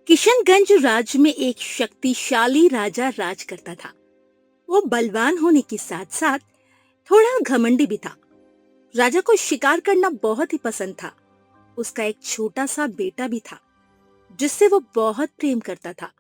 किशनगंज राज्य में एक शक्तिशाली राजा राज करता था। वो बलवान होने के साथ साथ थोड़ा घमंडी भी था। राजा को शिकार करना बहुत ही पसंद था। उसका एक छोटा सा बेटा भी था जिससे वो बहुत प्रेम करता था।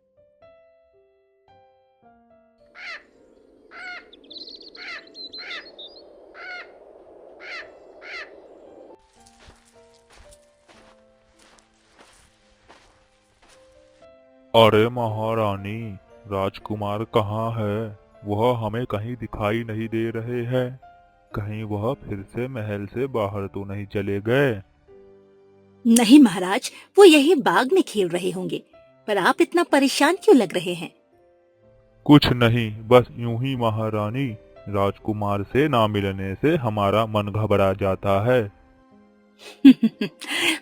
अरे महारानी, राजकुमार कहाँ है? वह हमें कहीं दिखाई नहीं दे रहे हैं। कहीं वह फिर से महल से बाहर तो नहीं चले गए? नहीं महाराज, वो यही बाग में खेल रहे होंगे। पर आप इतना परेशान क्यों लग रहे हैं? कुछ नहीं, बस यूं ही महारानी। राजकुमार से ना मिलने से हमारा मन घबरा जाता है।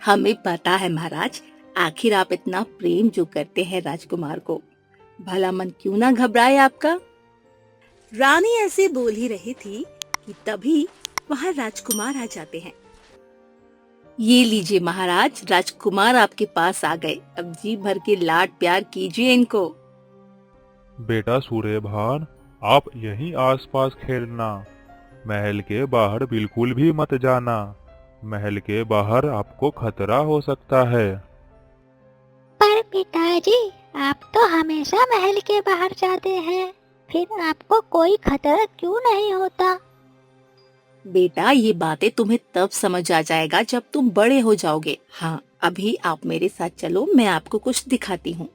हमें पता है महाराज, आखिर आप इतना प्रेम जो करते हैं राजकुमार को, भला मन क्यों ना घबराए आपका। रानी ऐसे बोल ही रही थी कि तभी वहां राजकुमार आ जाते हैं। ये लीजिए महाराज, राजकुमार आपके पास आ गए। अब जी भर के लाड प्यार कीजिए इनको। बेटा सूर्यभान, आप यहीं आसपास खेलना। महल के बाहर बिल्कुल भी मत जाना। महल के बाहर आपको खतरा हो सकता है। पर पिताजी, आप तो हमेशा महल के बाहर जाते हैं, फिर आपको कोई खतरा क्यों नहीं होता? बेटा, ये बातें तुम्हें तब समझ आ जाएगा जब तुम बड़े हो जाओगे। हाँ, अभी आप मेरे साथ चलो, मैं आपको कुछ दिखाती हूँ।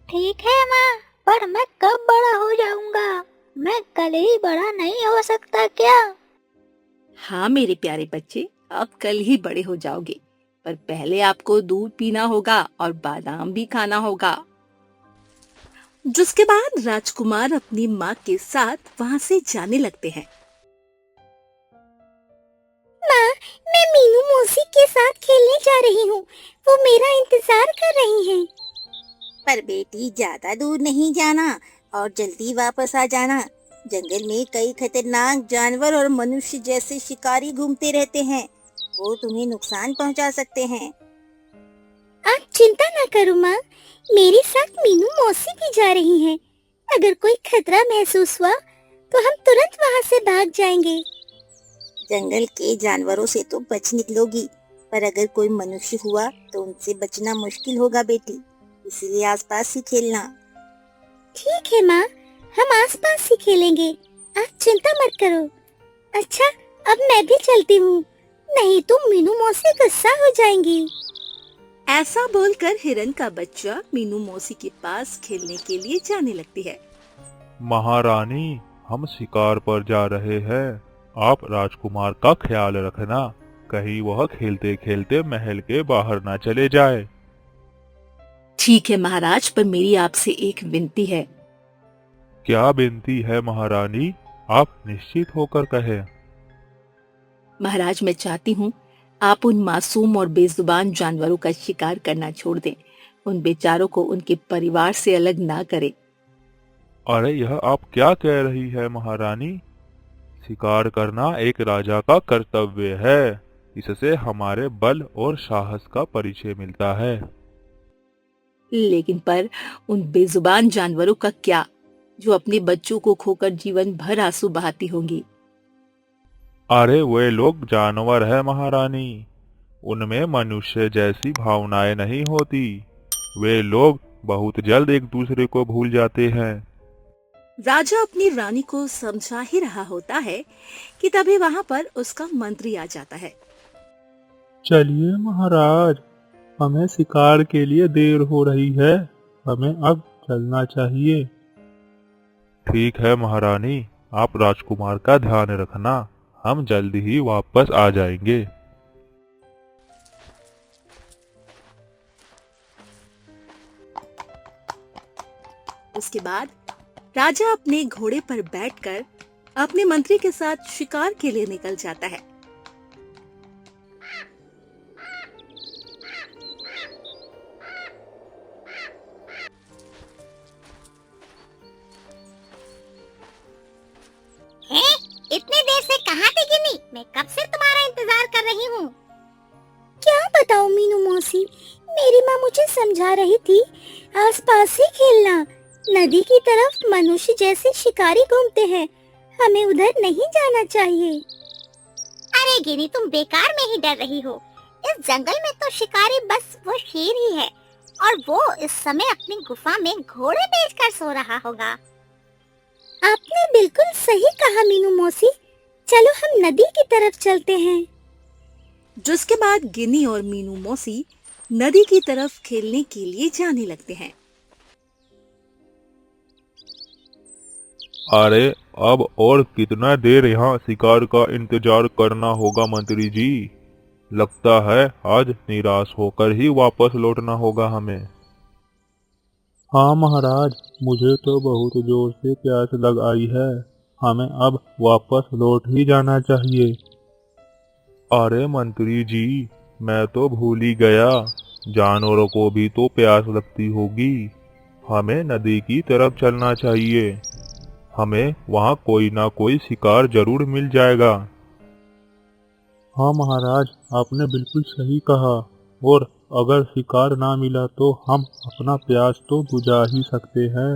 ठीक है माँ, पर मैं कब बड़ा हो जाऊंगा? मैं कल ही बड़ा नहीं हो सकता क्या? हाँ मेरे प्यारे बच्चे, आप कल ही बड़े हो जाओगे, पर पहले आपको दूध पीना होगा और बादाम भी खाना होगा। जिसके बाद राजकुमार अपनी माँ के साथ वहाँ से जाने लगते हैं। माँ, मैं मीनू मौसी के साथ खेलने जा रही हूँ। वो मेरा इंतजार कर रही हैं। पर बेटी, ज्यादा दूर नहीं जाना और जल्दी वापस आ जाना। जंगल में कई खतरनाक जानवर और मनुष्य जैसे शिकारी घूमते रहते हैं। वो तुम्हें नुकसान पहुंचा सकते हैं। आप चिंता न करो माँ, मेरे साथ मीनू मौसी भी जा रही हैं। अगर कोई खतरा महसूस हुआ तो हम तुरंत वहाँ से भाग जाएंगे। जंगल के जानवरों से तो बच निकलोगी, पर अगर कोई मनुष्य हुआ तो उनसे बचना मुश्किल होगा बेटी। इसीलिए आसपास ही खेलना। ठीक है माँ, हम आसपास ही खेलेंगे। आप चिंता मत करो। अच्छा, अब मैं भी चलती हूँ, नहीं तो मीनू मौसी गुस्सा हो जाएंगी। ऐसा बोलकर हिरन का बच्चा मीनू मौसी के पास खेलने के लिए जाने लगती है। महारानी, हम शिकार पर जा रहे हैं। आप राजकुमार का ख्याल रखना, कहीं वह खेलते खेलते महल के बाहर ना चले जाए। ठीक है महाराज, पर मेरी आपसे एक विनती है। क्या विनती है महारानी? आप निश्चित होकर कहें। महाराज, मैं चाहती हूँ आप उन मासूम और बेजुबान जानवरों का शिकार करना छोड़ दें। उन बेचारों को उनके परिवार से अलग ना करें। अरे, यह आप क्या कह रही है महारानी? शिकार करना एक राजा का कर्तव्य है। इससे हमारे बल और साहस का परिचय मिलता है। लेकिन पर उन बेजुबान जानवरों का क्या, जो अपने बच्चों को खोकर जीवन भर आंसू बहाती होंगी। अरे, वे लोग जानवर है महारानी। उनमें मनुष्य जैसी भावनाएं नहीं होती। वे लोग बहुत जल्द एक दूसरे को भूल जाते हैं। राजा अपनी रानी को समझा ही रहा होता है कि तभी वहां पर उसका मंत्री आ जाता है। चलिए महाराज, हमें शिकार के लिए देर हो रही है। हमें अब चलना चाहिए। ठीक है महारानी, आप राजकुमार का ध्यान रखना। हम जल्द ही वापस आ जाएंगे। उसके बाद राजा अपने घोड़े पर बैठकर अपने मंत्री के साथ शिकार के लिए निकल जाता है। हैं? इतनी देर से कहाँ थी गिनी? मैं कब से तुम्हारा इंतजार कर रही हूँ। क्या बताऊँ मीनू मौसी, मेरी माँ मुझे समझा रही थी आसपास ही खेलना। नदी की तरफ मनुष्य जैसे शिकारी घूमते हैं, हमें उधर नहीं जाना चाहिए। अरे गिनी, तुम बेकार में ही डर रही हो। इस जंगल में तो शिकारी बस वो शेर ही है, और वो इस समय अपनी गुफा में घोड़े बेचकर सो रहा होगा। आपने बिल्कुल सही कहा मीनू मौसी। चलो हम नदी की तरफ चलते हैं। जिसके बाद गिनी और मीनू मौसी नदी की तरफ खेलने के लिए जाने लगते हैं। अरे अब और कितना देर यहाँ शिकार का इंतजार करना होगा मंत्री जी। लगता है आज निराश होकर ही वापस लौटना होगा हमें। हाँ महाराज, मुझे तो बहुत जोर से प्यास लग आई है। हमें अब वापस लौट ही जाना चाहिए। अरे मंत्री जी, मैं तो भूल ही गया, जानवरों को भी तो प्यास लगती होगी। हमें नदी की तरफ चलना चाहिए। हमें वहाँ कोई ना कोई शिकार जरूर मिल जाएगा। हाँ महाराज, आपने बिल्कुल सही कहा। और अगर शिकार ना मिला तो हम अपना प्यास तो बुझा ही सकते हैं।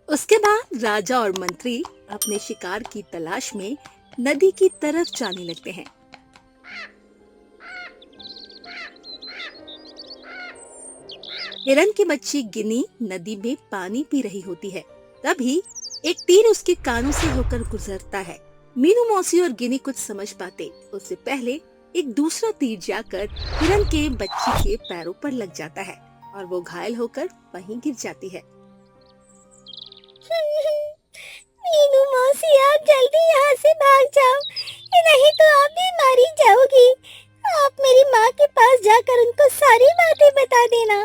उसके बाद राजा और मंत्री अपने शिकार की तलाश में नदी की तरफ जाने लगते हैं। हिरन की बच्ची गिनी नदी में पानी पी रही होती है। तभी एक तीर उसके कानों से होकर गुजरता है। मीनू मौसी और गिनी कुछ समझ पाते उससे पहले एक दूसरा तीर जाकर हिरन के बच्ची के पैरों पर लग जाता है और वो घायल होकर वहीं गिर जाती है। मीनू मौसी, आप जल्दी यहाँ से भाग जाओ, नहीं तो आप भी मारी जाओगी। आप मेरी माँ के पास जाकर उनको सारी बातें बता देना।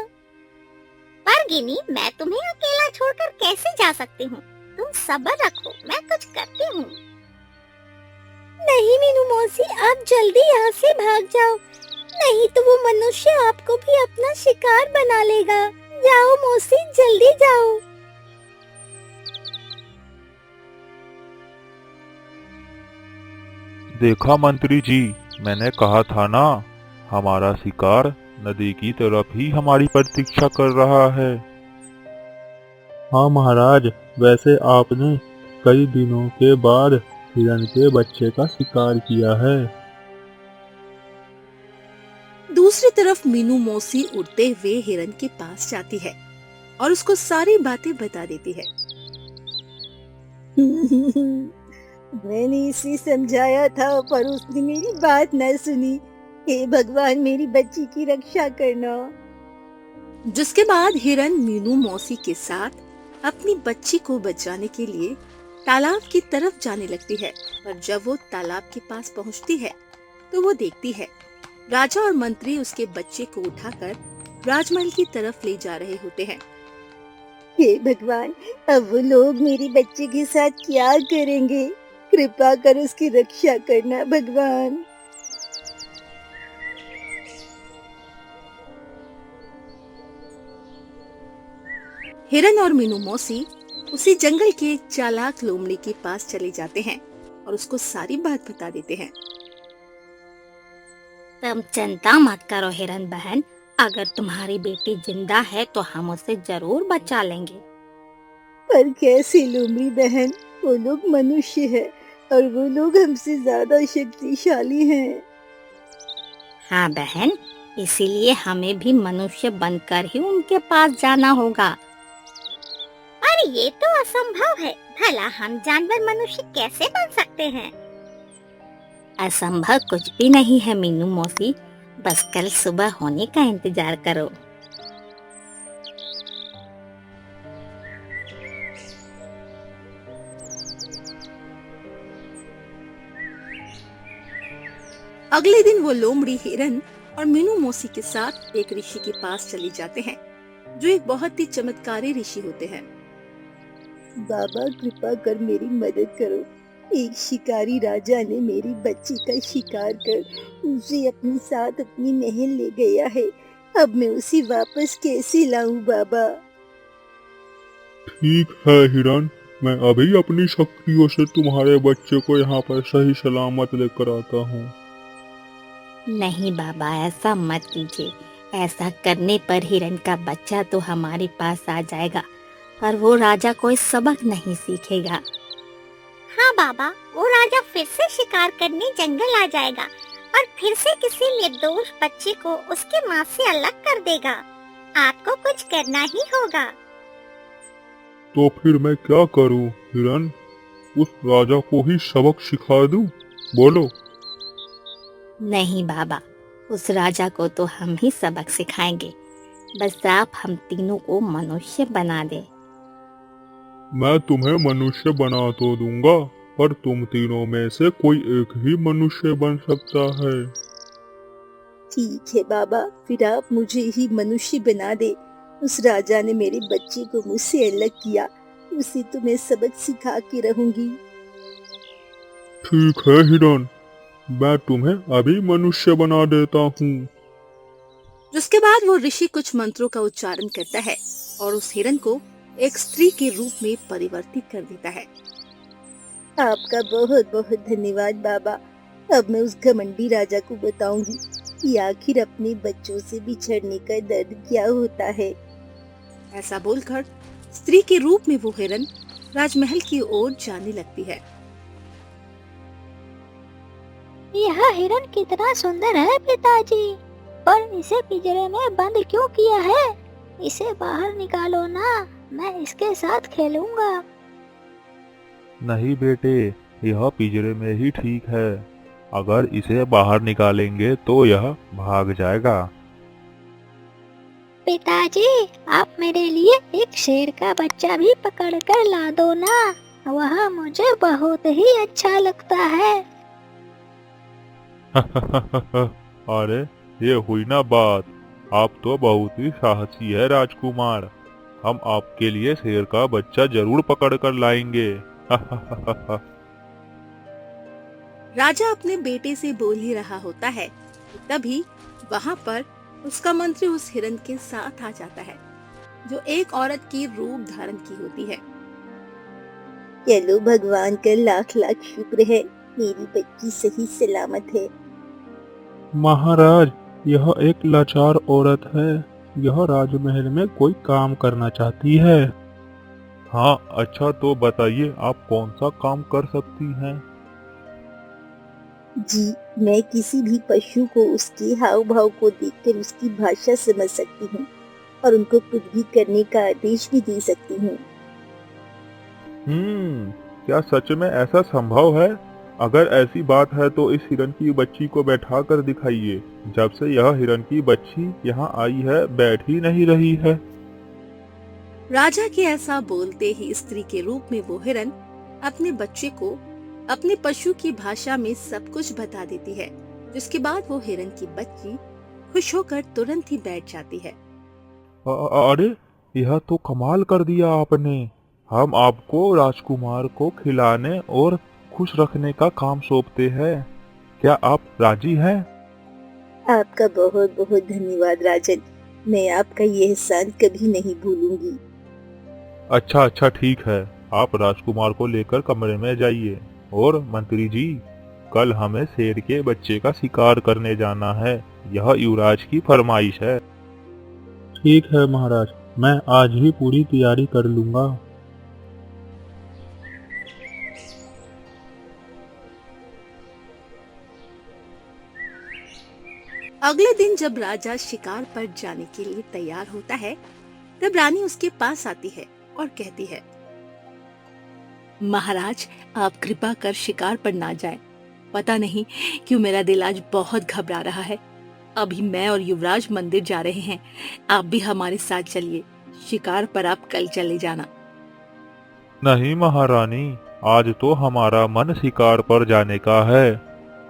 पर गिनी, मैं तुम्हें अकेला छोड़कर कैसे जा सकती हूँ? तुम सब्र रखो, मैं कुछ करती हूँ। नहीं मीनू मौसी, आप जल्दी यहाँ से भाग जाओ, नहीं तो वो मनुष्य आपको भी अपना शिकार बना लेगा। जाओ मौसी, जल्दी जाओ। देखा मंत्री जी, मैंने कहा था ना, हमारा शिकार नदी की तरफ ही हमारी प्रतीक्षा कर रहा है। हाँ महाराज, वैसे आपने कई दिनों के बाद हिरन के बच्चे का शिकार किया है। दूसरी तरफ मीनू मौसी उड़ते हुए हिरन के पास जाती है और उसको सारी बातें बता देती है। मैंने इसे समझाया था पर उसने मेरी बात न सुनी। हे भगवान, मेरी बच्ची की रक्षा करना। जिसके बाद हिरन मीनू मौसी के साथ अपनी बच्ची को बचाने के लिए तालाब की तरफ जाने लगती है। पर जब वो तालाब के पास पहुंचती है तो वो देखती है राजा और मंत्री उसके बच्चे को उठाकर राजमहल की तरफ ले जा रहे होते हैं। हे भगवान, अब वो लोग मेरी बच्ची के साथ क्या करेंगे? कृपा कर उसकी रक्षा करना भगवान। हिरन और मीनू मौसी उसी जंगल के एक चालाक लोमड़ी के पास चले जाते हैं और उसको सारी बात बता देते हैं। तुम चिंता मत करो हिरन बहन, अगर तुम्हारी बेटी जिंदा है तो हम उसे जरूर बचा लेंगे। पर कैसे लोमड़ी बहन? वो लोग मनुष्य है और वो लोग हमसे ज्यादा शक्तिशाली हैं। हाँ बहन, इसीलिए हमें भी मनुष्य बनकर ही उनके पास जाना होगा। पर ये तो असंभव है, भला हम जानवर मनुष्य कैसे बन सकते हैं? असंभव कुछ भी नहीं है मीनू मौसी, बस कल सुबह होने का इंतजार करो। अगले दिन वो लोमड़ी हिरन और मीनू मौसी के साथ एक ऋषि के पास चले जाते हैं जो एक बहुत ही चमत्कारी ऋषि होते हैं। बाबा, कृपा कर मेरी मदद करो। एक शिकारी राजा ने मेरी बच्ची का शिकार कर उसे अपने साथ अपनी महल ले गया है। अब मैं उसे वापस कैसे लाऊं बाबा? ठीक है हिरन, मैं अभी अपनी शक्तियों से तुम्हारे बच्चे को यहाँ पर सही सलामत लेकर आता हूँ। नहीं बाबा, ऐसा मत कीजिए। ऐसा करने पर हिरण का बच्चा तो हमारे पास आ जाएगा, पर वो राजा कोई सबक नहीं सीखेगा। हाँ बाबा, वो राजा फिर से शिकार करने जंगल आ जाएगा और फिर से किसी निर्दोष बच्चे को उसके माँ से अलग कर देगा। आपको कुछ करना ही होगा। तो फिर मैं क्या करूं हिरन? उस राजा को ही सबक सिखा दूं? बोलो। नहीं बाबा, उस राजा को तो हम ही सबक सिखाएंगे। बस आप हम तीनों को मनुष्य बना दे। मैं तुम्हें मनुष्य बना तो दूंगा, पर तुम तीनों में से कोई एक ही मनुष्य बन सकता है। ठीक है बाबा, फिर आप मुझे ही मनुष्य बना दे। उस राजा ने मेरे बच्चे को मुझसे अलग किया, उसे तो मैं सबक सिखा के रहूंगी। ठीक है हिरन, मैं तुम्हें अभी मनुष्य बना देता हूँ। जिसके बाद वो ऋषि कुछ मंत्रों का उच्चारण करता है और उस हिरन को एक स्त्री के रूप में परिवर्तित कर देता है। आपका बहुत बहुत धन्यवाद बाबा। अब मैं उस घमंडी राजा को बताऊंगी कि आखिर अपने बच्चों से बिछड़ने का दर्द क्या होता है। ऐसा बोलकर स्त्री के रूप में वो हिरन राजमहल की ओर जाने लगती है। यह हिरन कितना सुंदर है पिताजी, पर इसे पिंजरे में बंद क्यों किया है? इसे बाहर निकालो ना, मैं इसके साथ खेलूंगा। नहीं बेटे, यह पिंजरे में ही ठीक है। अगर इसे बाहर निकालेंगे तो यह भाग जाएगा। पिताजी, आप मेरे लिए एक शेर का बच्चा भी पकड़ कर ला दो ना, वह मुझे बहुत ही अच्छा लगता है। अरे ये हुई ना बात, आप तो बहुत ही साहसी है राजकुमार। हम आपके लिए शेर का बच्चा जरूर पकड़ कर लाएंगे। राजा अपने बेटे से बोल ही रहा होता है कि तभी वहाँ पर उसका मंत्री उस हिरन के साथ आ जाता है, जो एक औरत की रूप धारण की होती है। चलो, भगवान का लाख लाख शुक्र है, मेरी बच्ची सही सलामत है। महाराज, यह एक लाचार औरत है। यह राजमहल में कोई काम करना चाहती है। हाँ, अच्छा तो बताइए आप कौन सा काम कर सकती हैं? जी, मैं किसी भी पशु को उसके हाव भाव को देखकर उसकी भाषा समझ सकती हूँ और उनको कुछ भी करने का आदेश भी दे सकती हूँ। क्या सच में ऐसा संभव है? अगर ऐसी बात है तो इस हिरन की बच्ची को बैठा कर दिखाइए। जब से यह हिरन की बच्ची यहाँ आई है, बैठ ही नहीं रही है। राजा के ऐसा बोलते ही स्त्री के रूप में वो हिरन अपने बच्चे को अपने पशु की भाषा में सब कुछ बता देती है, जिसके बाद वो हिरन की बच्ची खुश होकर तुरंत ही बैठ जाती है। अरे यह तो कमाल कर दिया आपने। हम आपको राजकुमार को खिलाने और खुश रखने का काम सौंपते हैं। क्या आप राजी हैं? आपका बहुत बहुत धन्यवाद राजन, मैं आपका ये एहसान कभी नहीं भूलूंगी। अच्छा ठीक है, आप राजकुमार को लेकर कमरे में जाइए। और मंत्री जी, कल हमें शेर के बच्चे का शिकार करने जाना है। यह युवराज की फरमाइश है। ठीक है महाराज, मैं आज ही पूरी तैयारी कर लूंगा। अगले दिन जब राजा शिकार पर जाने के लिए तैयार होता है, तब रानी उसके पास आती है और कहती है, महाराज, आप कृपा कर शिकार पर ना जाएं। पता नहीं क्यों मेरा दिल आज बहुत घबरा रहा है। अभी मैं और युवराज मंदिर जा रहे हैं, आप भी हमारे साथ चलिए। शिकार पर आप कल चले जाना। नहीं महारानी, आज तो हमारा मन शिकार पर जाने का है।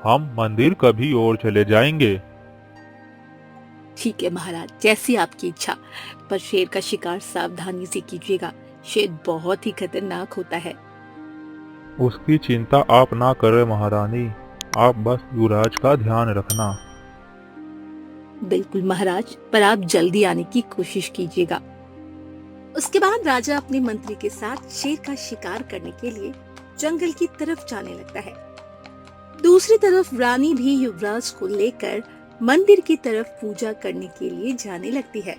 हम मंदिर कभी और चले जाएंगे। ठीक है महाराज, जैसी आपकी इच्छा, पर शेर का शिकार सावधानी से कीजिएगा। शेर बहुत ही खतरनाक होता है। उसकी चिंता आप ना करें महारानी, आप बस युवराज का ध्यान रखना। बिल्कुल महाराज, पर आप जल्दी आने की कोशिश कीजिएगा। उसके बाद राजा अपने मंत्री के साथ शेर का शिकार करने के लिए जंगल की तरफ जाने लगता है। दूसरी तरफ रानी भी युवराज को लेकर मंदिर की तरफ पूजा करने के लिए जाने लगती है।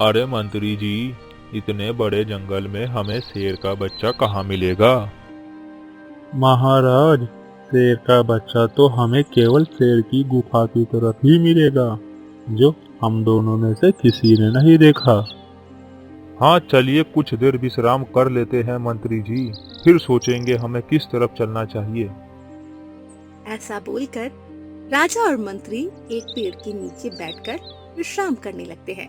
अरे मंत्री जी, इतने बड़े जंगल में हमें शेर का बच्चा कहाँ मिलेगा? महाराज, शेर का बच्चा तो हमें केवल शेर की गुफा की तरफ ही मिलेगा, जो हम दोनों में से किसी ने नहीं देखा। हाँ चलिए, कुछ देर विश्राम कर लेते हैं मंत्री जी, फिर सोचेंगे हमें किस तरफ चलना चाहिए। ऐसा बोलकर राजा और मंत्री एक पेड़ के नीचे बैठकर विश्राम करने लगते हैं।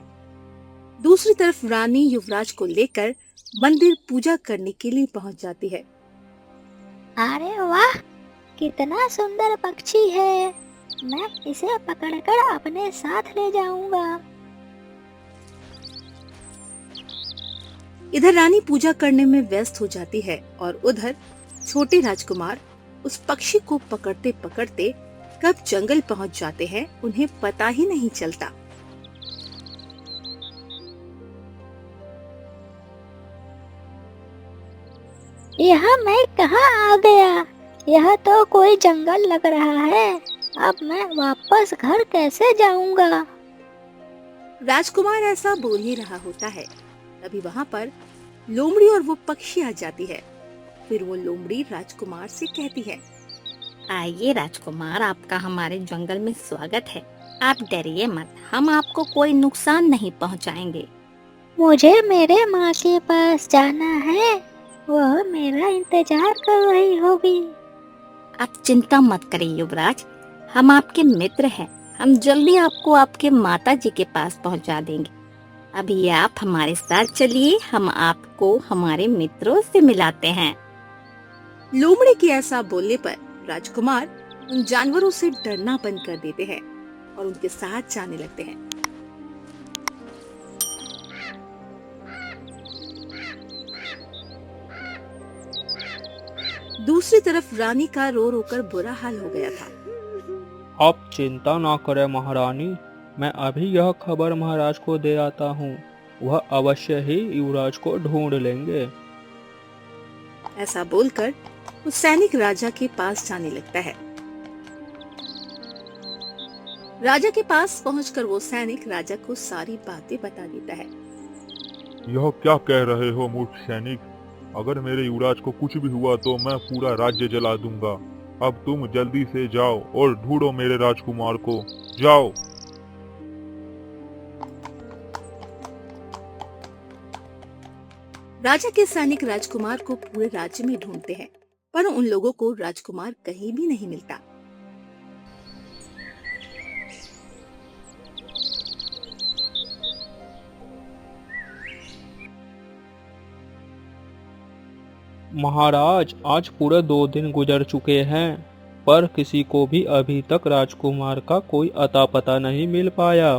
दूसरी तरफ रानी युवराज को लेकर मंदिर पूजा करने के लिए पहुंच जाती है। अरे वाह, कितना सुंदर पक्षी है, मैं इसे पकड़कर अपने साथ ले जाऊंगा। इधर रानी पूजा करने में व्यस्त हो जाती है और उधर छोटे राजकुमार उस पक्षी को पकड़ते पकड़ते कब जंगल पहुंच जाते हैं उन्हें पता ही नहीं चलता। यह मैं कहाँ आ गया? यह तो कोई जंगल लग रहा है। अब मैं वापस घर कैसे जाऊंगा? राजकुमार ऐसा बोल ही रहा होता है, तभी वहाँ पर लोमड़ी और वो पक्षी आ जाती है। फिर वो लोमड़ी राजकुमार से कहती है, आइए राजकुमार, आपका हमारे जंगल में स्वागत है। आप डरिए मत, हम आपको कोई नुकसान नहीं पहुंचाएंगे। मुझे मेरे माँ के पास जाना है, वह मेरा इंतजार कर रही होगी। आप चिंता मत करिए युवराज, हम आपके मित्र हैं। हम जल्दी आपको आपके माता जी के पास पहुंचा देंगे। अभी आप हमारे साथ चलिए, हम आपको हमारे मित्रों से मिलाते हैं। लोमड़ी के ऐसा बोलने पर राजकुमार उन जानवरों से डरना बंद कर देते हैं और उनके साथ जाने लगते हैं। दूसरी तरफ रानी का रो रो कर बुरा हाल हो गया था। आप चिंता ना करें महारानी, मैं अभी यह खबर महाराज को दे आता हूँ। वह अवश्य ही युवराज को ढूंढ लेंगे। ऐसा बोलकर वो सैनिक राजा के पास जाने लगता है। राजा के पास पहुंचकर वो सैनिक राजा को सारी बातें बता देता है। यह क्या कह रहे हो मूर्ख सैनिक? अगर मेरे युवराज को कुछ भी हुआ तो मैं पूरा राज्य जला दूंगा। अब तुम जल्दी से जाओ और ढूंढो मेरे राजकुमार को। जाओ। राजा के सैनिक राजकुमार को पूरे राज्य में ढूंढते हैं, पर उन लोगों को राजकुमार कहीं भी नहीं मिलता। महाराज, आज पूरे 2 दिन गुजर चुके हैं, पर किसी को भी अभी तक राजकुमार का कोई अता पता नहीं मिल पाया।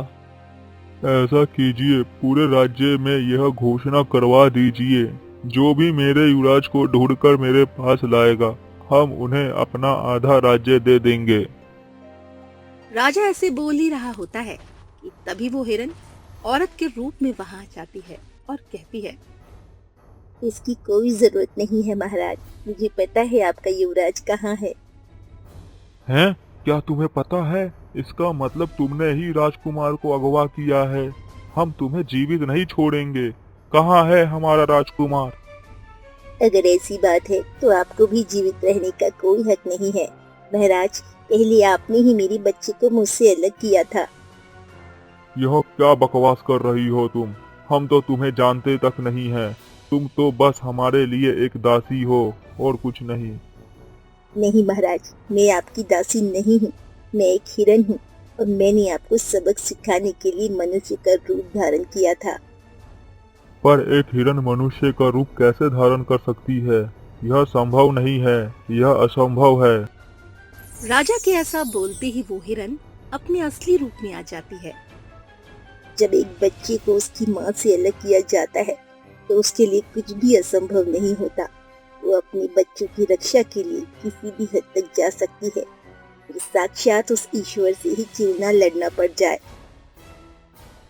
ऐसा कीजिए, पूरे राज्य में यह घोषणा करवा दीजिए, जो भी मेरे युवराज को ढूंढकर मेरे पास लाएगा, हम उन्हें अपना आधा राज्य दे देंगे। राजा ऐसे बोल ही रहा होता है कि तभी वो हिरन औरत के रूप में वहां आ जाती है और कहती है, इसकी कोई जरूरत नहीं है महाराज, मुझे पता है आपका युवराज कहाँ है। हैं? क्या तुम्हें पता है? इसका मतलब तुमने ही राजकुमार को अगवा किया है। हम तुम्हें जीवित नहीं छोड़ेंगे। कहाँ है हमारा राजकुमार? अगर ऐसी बात है तो आपको भी जीवित रहने का कोई हक नहीं है महाराज। पहले आपने ही मेरे बच्चे को मुझसे अलग किया था। यह क्या बकवास कर रही हो तुम? हम तो तुम्हें जानते तक नहीं हैं। तुम तो बस हमारे लिए एक दासी हो और कुछ नहीं। नहीं महाराज, मैं आपकी दासी नहीं हूँ, मैं एक हिरन हूँ और मैंने आपको सबक सिखाने के लिए मनुष्य का रूप धारण किया था। पर एक हिरन मनुष्य का रूप कैसे धारण कर सकती है? यह संभव नहीं है, यह असंभव है। राजा के ऐसा बोलते ही वो हिरन अपने असली रूप में आ जाती है। जब एक बच्चे को उसकी माँ से अलग किया जाता है तो उसके लिए कुछ भी असंभव नहीं होता। वो अपने बच्चों की रक्षा के लिए किसी भी हद तक जा सकती है, फिर साक्षात उस ईश्वर से ही क्यों न लड़ना पड़ जाए।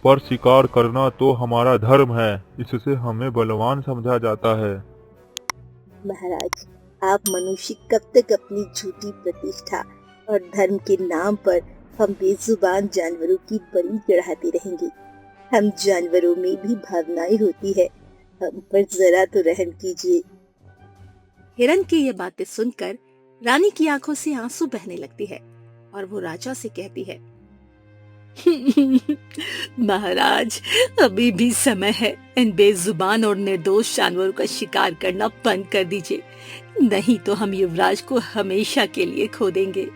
पर शिकार करना तो हमारा धर्म है, इससे हमें बलवान समझा जाता है। महाराज, आप मनुष्य कब तक अपनी झूठी प्रतिष्ठा और धर्म के नाम पर हम बेजुबान जानवरों की बलि चढ़ाते रहेंगे। हम जानवरों में भी भावनाएं होती है, हम पर जरा तो रहम कीजिए। हिरन की ये बातें सुनकर रानी की आंखों से आंसू बहने लगती है और वो राजा से कहती है, महाराज, अभी भी समय है। इन बेजुबान और निर्दोष जानवरों का शिकार करना बंद कर दीजिए, नहीं तो हम युवराज को हमेशा के लिए खो देंगे।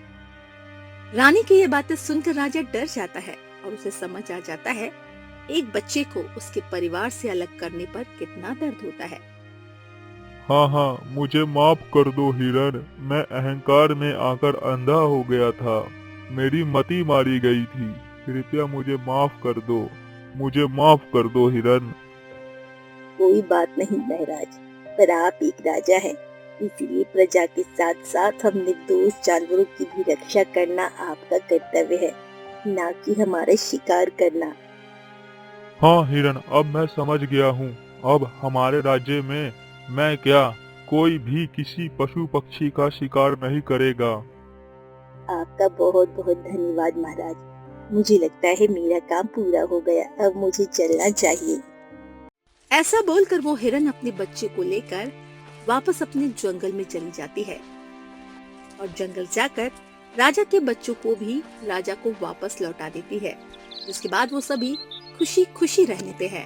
रानी की ये बातें सुनकर राजा डर जाता है और उसे समझ आ जाता है एक बच्चे को उसके परिवार से अलग करने पर कितना दर्द होता है। हाँ, मुझे माफ कर दो हिरन। मैं अहंकार में आकर अंधा हो गया था, मेरी मति मारी गई थी। कृपया मुझे माफ कर दो, मुझे माफ कर दो हिरन। कोई बात नहीं महाराज, पर आप एक राजा हैं, इसलिए प्रजा के साथ साथ हम निर्दोष जानवरों की भी रक्षा करना आपका कर्तव्य है, ना कि हमारा शिकार करना। हाँ हिरन, अब मैं समझ गया हूँ। अब हमारे राज्य में मैं क्या, कोई भी किसी पशु पक्षी का शिकार नहीं करेगा। आपका बहुत बहुत धन्यवाद महाराज। मुझे लगता है मेरा काम पूरा हो गया, अब मुझे चलना चाहिए। ऐसा बोलकर वो हिरन अपने बच्चे को लेकर वापस अपने जंगल में चली जाती है और जंगल जाकर राजा के बच्चों को भी राजा को वापस लौटा देती है। उसके बाद वो सभी खुशी खुशी रहने हैं।